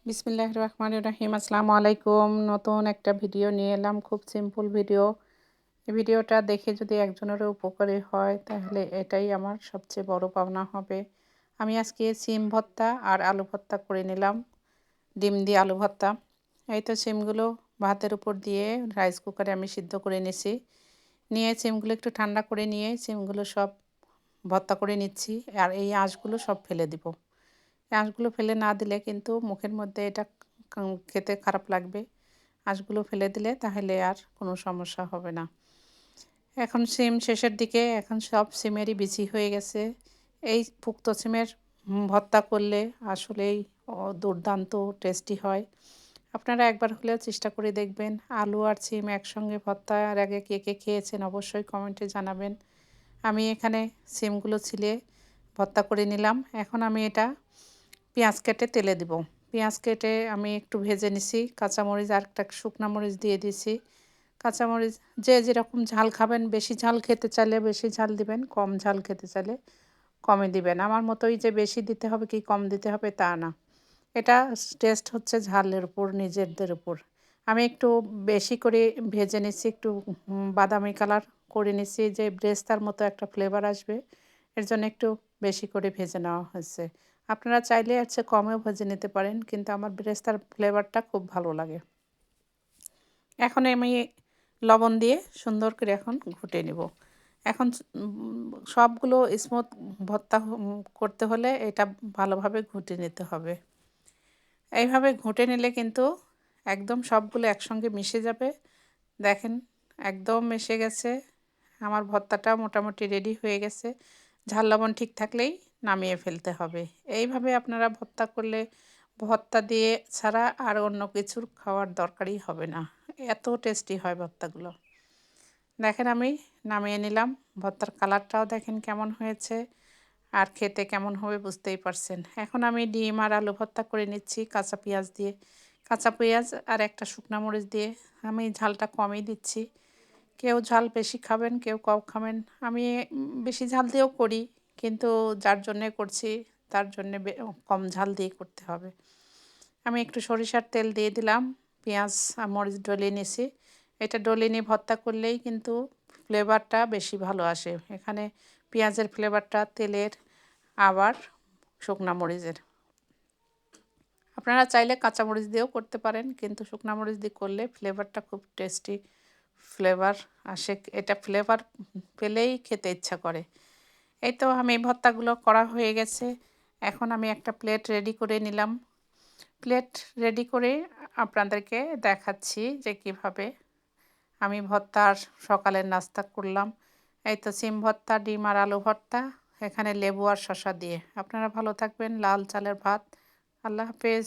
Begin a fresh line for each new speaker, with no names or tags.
বিসমিল্লাহির রহমানির রহিম। আসসালামু আলাইকুম। নতুন একটা ভিডিও নিয়ে এলাম, খুব সিম্পল ভিডিও। এই ভিডিওটা দেখে যদি একজনেরও উপকারী হয় তাহলে এটাই আমার সবচেয়ে বড় পাওনা হবে। আমি আজকে সিম ভর্তা আর আলু ভর্তা করে নিলাম, ডিম দিয়ে আলু ভর্তা। এই তো সিমগুলো ভাতের উপর দিয়ে রাইস কুকারে আমি সিদ্ধ করে নিয়েছি। নিয়ে সিমগুলো একটু ঠান্ডা করে নিয়ে সিমগুলো সব ভর্তা করে নিচ্ছি। আর এই আঁশগুলো সব ফেলে দিব। আঁশগুলো ফেলে না দিলে কিন্তু মুখের মধ্যে এটা খেতে খারাপ লাগবে। আঁশগুলো ফেলে দিলে তাহলে আর কোনো সমস্যা হবে না। এখন সিম শেষের দিকে, এখন সব সিমেরই বিচি হয়ে গেছে। এই পুক্ত সিমের ভর্তা করলে আসলেই দুর্দান্ত টেস্টি হয়। আপনারা একবার হলেও চেষ্টা করে দেখবেন। আলু আর সিম একসঙ্গে ভর্তা আর আগে কে কে খেয়েছেন অবশ্যই কমেন্টে জানাবেন। আমি এখানে সিমগুলো ছিলে ভর্তা করে নিলাম। এখন আমি এটা পেঁয়াজ কেটে তেলে দিব। পেঁয়াজ কেটে আমি একটু ভেজে নিছি, কাঁচামরিচ আর একটা শুকনা মরিচ দিয়ে দিছি। কাঁচামরিচ যে যেরকম ঝাল খাবেন, বেশি ঝাল খেতে চাইলে বেশি ঝাল দিবেন, কম ঝাল খেতে চাইলে কমে দিবেন। আমার মতোই যে বেশি দিতে হবে কি কম দিতে হবে তা না। এটা টেস্ট হচ্ছে ঝালের উপর, নিজেদের উপর। আমি একটু বেশি করে ভেজে নিচ্ছি, একটু বাদামি কালার করে নিচ্ছি যে ব্রেস্তার মতো একটা ফ্লেভার আসবে, এর জন্য একটু বেশি করে ভেজে নেওয়া হয়েছে। আপনারা চাইলে হচ্ছে কমেও ভেজে নিতে পারেন, কিন্তু আমার ব্রেস্তার ফ্লেভারটা খুব ভালো লাগে। এখন আমি লবণ দিয়ে সুন্দর করে এখন ঘুটে নেব। এখন সবগুলো স্মুথ ভর্তা করতে হলে এটা ভালোভাবে ঘুটে নিতে হবে। এইভাবে ঘুঁটে নিলে কিন্তু একদম সবগুলো একসঙ্গে মিশে যাবে। দেখেন একদম মিশে গেছে। আমার ভর্তাটা মোটামুটি রেডি হয়ে গেছে। ঝাল লবণ ঠিক থাকলেই নামিয়ে ফেলতে হবে। এইভাবে আপনারা ভর্তা করলে ভর্তা দিয়ে ছাড়া আর অন্য কিছুর খাওয়ার দরকারই হবে না। এত টেস্টি হয় ভর্তাগুলো। দেখেন আমি নামিয়ে নিলাম। ভর্তার কালারটাও দেখেন কেমন হয়েছে, আর খেতে কেমন হবে বুঝতেই পারছেন। এখন আমি ডিম আর আলু ভর্তা করে নিচ্ছি কাঁচা পেঁয়াজ দিয়ে। কাঁচা পেঁয়াজ আর একটা শুকনো মরিচ দিয়ে। আমি ঝালটা কমই দিচ্ছি। কেউ ঝাল বেশি খাবেন, কেউ কম খাবেন। আমি বেশি ঝাল দিয়েও করি, কিন্তু যার জন্যে করছি তার জন্যে কম ঝাল দিয়ে করতে হবে। আমি একটু সরিষার তেল দিয়ে দিলাম, পেঁয়াজ আর মরিচ ডলিয়ে নিয়েছি। এটা ডলিয়ে নিয়ে ভর্তা করলেই কিন্তু ফ্লেভারটা বেশি ভালো আসে। এখানে পেঁয়াজের ফ্লেভারটা, তেলের, আবার শুকনা মরিচের। আপনারা চাইলে কাঁচামরিচ দিয়েও করতে পারেন, কিন্তু শুকনা মরিচ দিয়ে করলে ফ্লেভারটা খুব টেস্টি ফ্লেভার আসে। এটা ফ্লেভার পেলেই খেতে ইচ্ছা করে। এই তো আমি ভর্তাগুলো করা হয়ে গেছে। এখন আমি একটা প্লেট রেডি করে নিলাম। প্লেট রেডি করে আপনাদেরকে দেখাচ্ছি যে কিভাবে আমি ভর্তার সকালের নাস্তা করলাম। এই তো সিম ভর্তা, ডিম আর আলু ভর্তা, এখানে লেবু আর শসা দিয়ে। আপনারা ভালো থাকবেন। লাল চালের ভাত। আল্লাহ হাফেজ।